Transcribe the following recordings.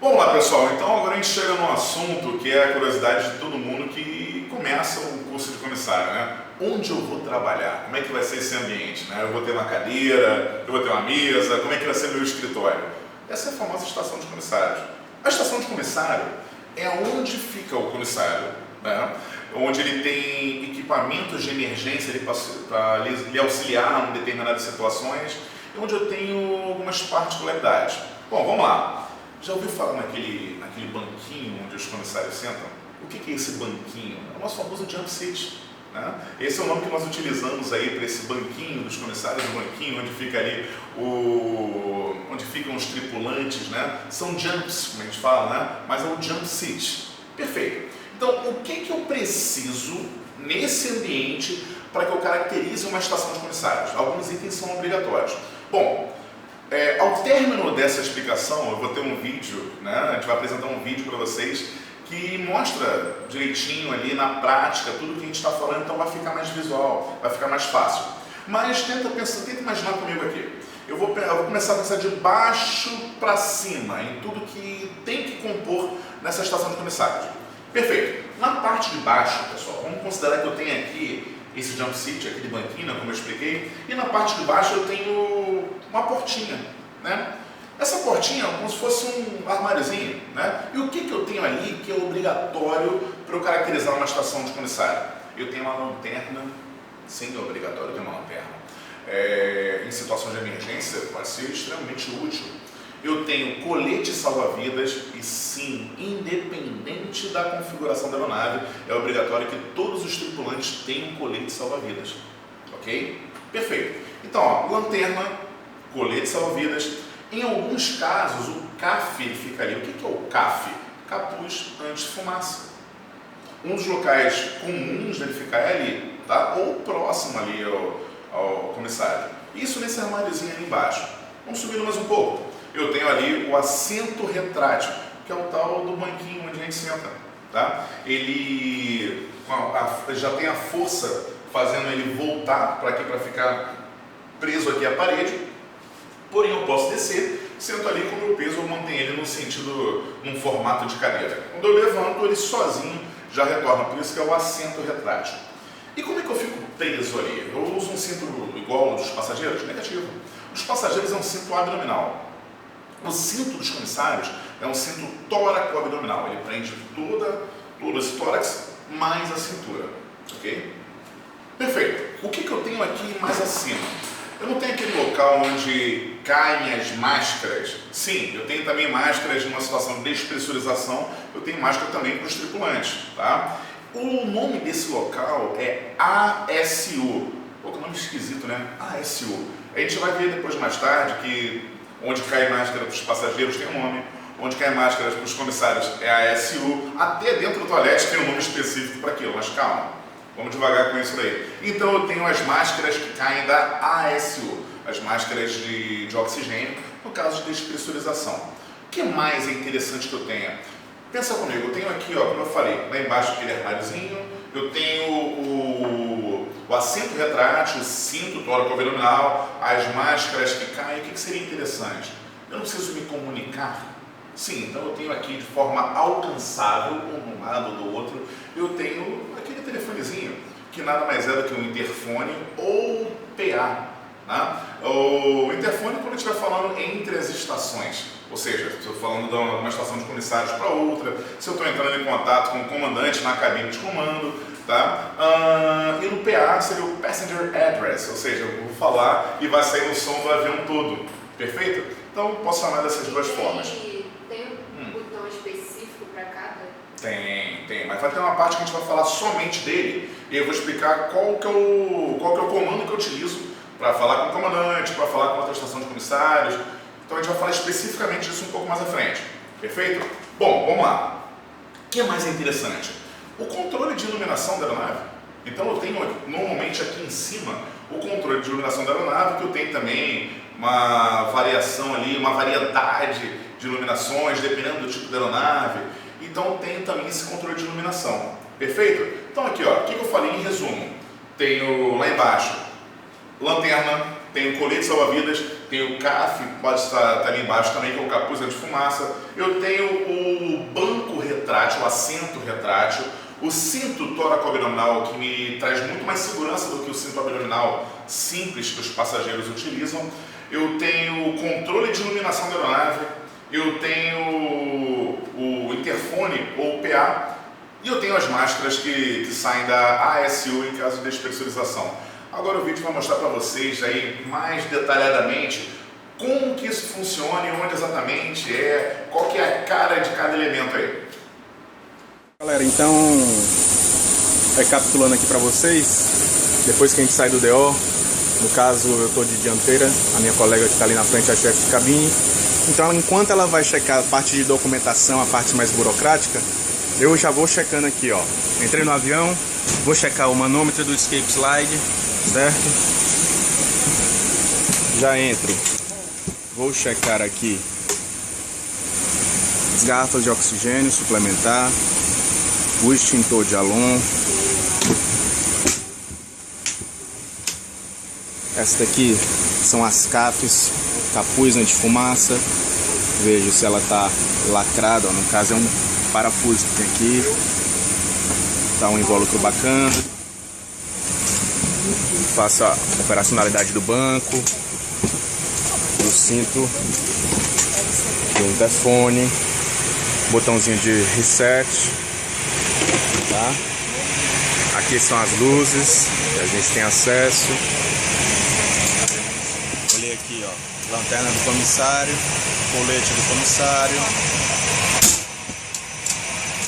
Bom lá pessoal, então agora a gente chega num assunto que é a curiosidade de todo mundo que começa o curso de comissário, né? Onde eu vou trabalhar? Como é que vai ser esse ambiente? Né? Eu vou ter uma cadeira, eu vou ter uma mesa, como é que vai ser meu escritório? Essa é a famosa estação de comissários. A estação de comissário é onde fica o comissário, né? Onde ele tem equipamentos de emergência para lhe auxiliar em determinadas situações, e onde eu tenho algumas particularidades. Bom, vamos lá. Já ouviu falar naquele banquinho onde os comissários sentam? O que é esse banquinho? É o nosso famoso jump seat. Né? Esse é o nome que nós utilizamos aí para esse banquinho dos comissários, o banquinho onde fica ali onde ficam os tripulantes, né? São jumps, como a gente fala, né? Mas é o jump seat. Perfeito. Então, o que eu preciso nesse ambiente para que eu caracterize uma estação de comissários? Alguns itens são obrigatórios. Bom, ao término dessa explicação, eu vou ter um vídeo, né? A gente vai apresentar um vídeo para vocês que mostra direitinho ali na prática tudo que a gente está falando, então vai ficar mais visual, vai ficar mais fácil. Mas tenta imaginar comigo aqui. Eu vou começar a pensar de baixo para cima em tudo que tem que compor nessa estação de comissários. Perfeito. Na parte de baixo, pessoal, vamos considerar que eu tenho aqui esse jump seat, aquele banquinho, como eu expliquei, e na parte de baixo eu tenho uma portinha, né? Essa portinha é como se fosse um armáriozinho, né? E o que eu tenho ali que é obrigatório para eu caracterizar uma estação de comissário? Eu tenho uma lanterna, sim, é obrigatório ter uma lanterna. Em situações de emergência pode ser extremamente útil. Eu tenho colete salva-vidas e sim, independente da configuração da aeronave, é obrigatório que todos os tripulantes tenham colete salva-vidas. Ok? Perfeito. Então, ó, lanterna, colete salva-vidas. Em alguns casos, o CAF fica ali. O que é o CAF? Capuz anti-fumaça. Um dos locais comuns dele ficar é ali, tá? Ou próximo ali ao comissário. Isso nesse armáriozinho ali embaixo. Vamos subir mais um pouco. Eu tenho ali o assento retrátil, que é o tal do banquinho onde a gente senta, tá? Ele já tem a força fazendo ele voltar para aqui, para ficar preso aqui à parede, porém eu posso descer, sento ali com o meu peso, eu mantenho ele no sentido, num formato de cadeira. Quando eu levanto, ele sozinho já retorna, por isso que é o assento retrátil. E como é que eu fico preso ali? Eu uso um cinto igual ao dos passageiros? Negativo. Os passageiros é um cinto abdominal. O cinto dos comissários é um cinto tóraco-abdominal. Ele prende todo esse tórax mais a cintura. Ok? Perfeito. O que eu tenho aqui mais acima? Eu não tenho aquele local onde caem as máscaras. Sim, eu tenho também máscaras numa situação de despressurização. Eu tenho máscara também para os tripulantes. Tá? O nome desse local é ASU. Pô, que nome esquisito, né? ASU. A gente vai ver depois, mais tarde, que onde cai máscara para os passageiros tem um nome, onde cai máscara para os comissários é a ASU, até dentro do toalete tem um nome específico para aquilo, mas calma, vamos devagar com isso aí. Então eu tenho as máscaras que caem da ASU, as máscaras de oxigênio, no caso de despressurização. O que mais é interessante que eu tenho? Pensa comigo, eu tenho aqui, ó, como eu falei, lá embaixo aquele armáriozinho, eu tenho o assento retrátil, o cinto tóraco-abdominal, as máscaras que caem. O que seria interessante? Eu não preciso me comunicar? Sim, então eu tenho aqui de forma alcançável, um de um lado ou do outro, eu tenho aquele telefonezinho, que nada mais é do que um interfone ou PA. Né? O interfone quando a gente vai falando entre as estações, ou seja, se eu estou falando de uma estação de comissários para outra, se eu estou entrando em contato com o comandante na cabine de comando, tá? E no PA seria o Passenger Address, ou seja, eu vou falar e vai sair o som do avião todo, perfeito? Então posso chamar dessas duas formas. Tem um botão específico para cada? Tem, mas vai ter uma parte que a gente vai falar somente dele e eu vou explicar qual que é o comando que eu utilizo para falar com o comandante, para falar com outra estação de comissários. Então a gente vai falar especificamente disso um pouco mais à frente. Perfeito? Bom, vamos lá. O que é mais interessante? O controle de iluminação da aeronave. Então eu tenho normalmente aqui em cima o controle de iluminação da aeronave, que eu tenho também uma variação ali, uma variedade de iluminações, dependendo do tipo da aeronave. Então eu tenho também esse controle de iluminação. Perfeito? Então aqui, ó, o que eu falei em resumo? Tenho lá embaixo lanterna, tenho colete salva-vidas, Tenho o CAF, pode estar ali embaixo também, que é o capuz anti-fumaça. Eu tenho o banco retrátil, o assento retrátil, o cinto tóraco-abdominal, que me traz muito mais segurança do que o cinto abdominal simples que os passageiros utilizam. Eu tenho o controle de iluminação da aeronave, eu tenho o interfone ou o PA, e eu tenho as máscaras que saem da ASU em caso de despressurização. Agora o vídeo vai mostrar para vocês aí mais detalhadamente como que isso funciona e onde exatamente é, qual que é a cara de cada elemento aí. Galera, então, recapitulando aqui para vocês, depois que a gente sai do DO, no caso eu estou de dianteira, a minha colega que está ali na frente é a chefe de cabine, então enquanto ela vai checar a parte de documentação, a parte mais burocrática, eu já vou checando aqui, ó. Entrei no avião, vou checar o manômetro do escape slide, certo? Já entro, vou checar aqui as garrafas de oxigênio suplementar, o extintor de halon. Essa daqui são as CAFs, capuz anti-fumaça. Vejo se ela está lacrada, ó. No caso é um parafuso que tem aqui. Tá um invólucro bacana. Faço a operacionalidade do banco, do cinto, do interfone, botãozinho de reset. Tá? Aqui são as luzes que a gente tem acesso. Olhei aqui, ó, lanterna do comissário, colete do comissário.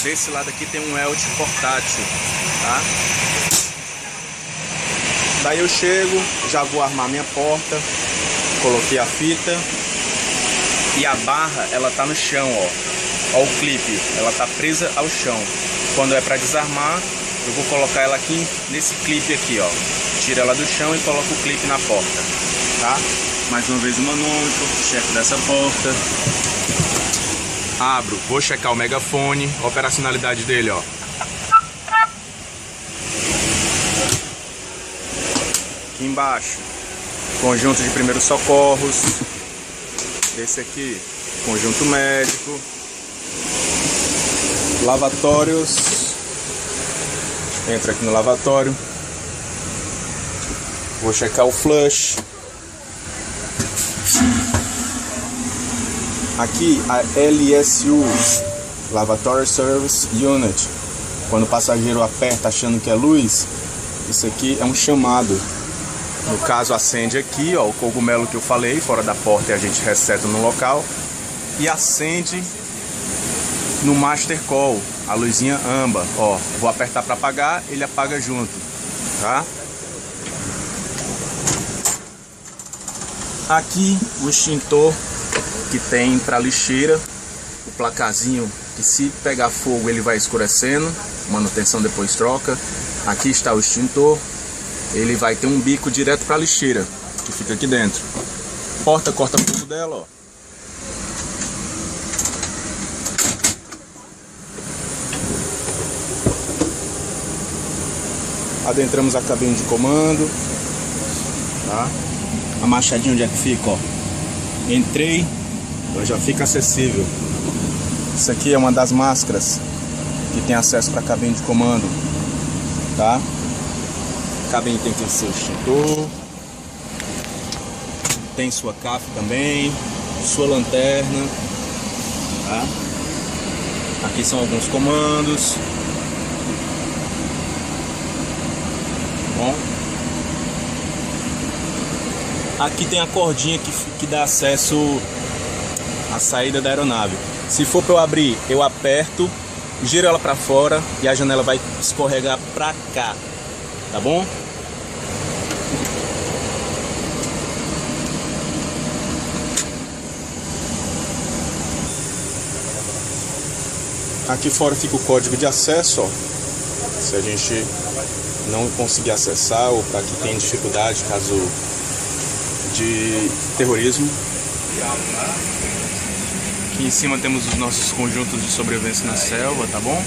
Desse lado aqui tem um ELT portátil, tá? Daí eu chego, já vou armar minha porta, coloquei a fita e a barra ela tá no chão, ó. Ó o clipe, ela tá presa ao chão. Quando é para desarmar, eu vou colocar ela aqui nesse clipe aqui, ó. Tira ela do chão e coloco o clipe na porta, tá? Mais uma vez o manômetro, checo dessa porta. Abro, vou checar o megafone, a operacionalidade dele, ó. Aqui embaixo, conjunto de primeiros socorros. Esse aqui, conjunto médico. Lavatórios. Entra aqui no lavatório. Vou checar o flush. Aqui a LSU, Lavatory Service Unit. Quando o passageiro aperta achando que é luz, isso aqui é um chamado. No caso acende aqui, ó, o cogumelo que eu falei, fora da porta, e a gente reseta no local. E acende no Master Call, a luzinha âmbar, ó. Vou apertar para apagar, ele apaga junto, tá? Aqui o extintor que tem para lixeira, o placazinho que se pegar fogo ele vai escurecendo, manutenção depois troca. Aqui está o extintor, ele vai ter um bico direto para lixeira que fica aqui dentro. Porta corta-fogo dela, ó. Adentramos a cabine de comando, tá? A machadinha onde é que fica, ó. Entrei, ela já fica acessível. Isso aqui é uma das máscaras que tem acesso para a cabine de comando, tá? A cabine tem que ser o extintor, tem sua CAF também, sua lanterna, tá? Aqui são alguns comandos. Bom, aqui tem a cordinha que dá acesso à saída da aeronave. Se for para eu abrir, eu aperto, giro ela para fora e a janela vai escorregar para cá, tá bom? Aqui fora fica o código de acesso, ó. Se a gente não conseguir acessar ou para quem tem dificuldade, caso de terrorismo. Aqui em cima temos os nossos conjuntos de sobrevivência na selva, tá bom?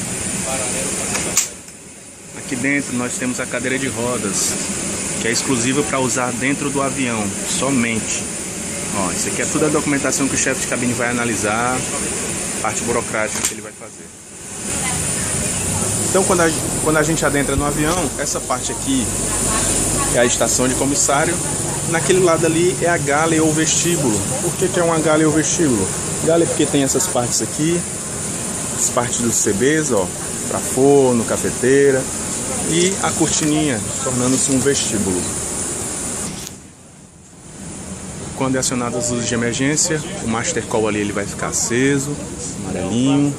Aqui dentro nós temos a cadeira de rodas, que é exclusiva para usar dentro do avião, somente, Ó, isso aqui é toda a documentação que o chefe de cabine vai analisar, parte burocrática que ele vai fazer. Então, quando a gente adentra no avião, essa parte aqui é a estação de comissário. Naquele lado ali é a galley ou vestíbulo. Por que é uma galley ou vestíbulo? Galley porque tem essas partes aqui, as partes dos CBs, ó, para forno, cafeteira, e a cortininha, tornando-se um vestíbulo. Quando é acionado as luzes de emergência, o master call ali ele vai ficar aceso, amarelinho.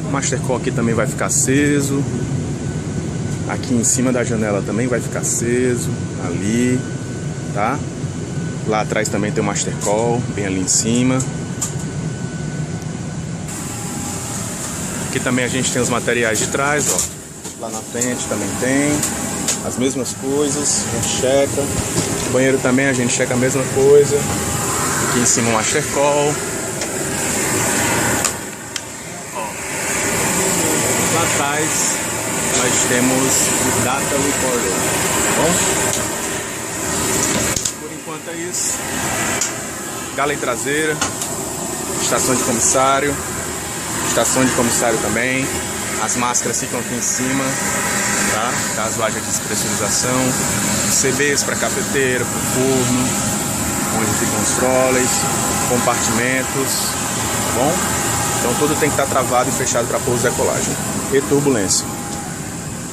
O master call aqui também vai ficar aceso. Aqui em cima da janela também vai ficar aceso, ali, tá? Lá atrás também tem o master call, bem ali em cima. Aqui também a gente tem os materiais de trás, ó. Lá na frente também tem as mesmas coisas, a gente checa. No banheiro também a gente checa a mesma coisa. Aqui em cima o master call. Lá atrás nós temos o Data Recorder, tá bom? Por enquanto é isso. Galley traseira, estação de comissário também. As máscaras ficam aqui em cima, tá? Caso haja despressurização. CBs para cafeteira, para o forno, onde ficam os trolleys, compartimentos, tá bom? Então tudo tem que estar travado e fechado para pouso e decolagem e turbulência.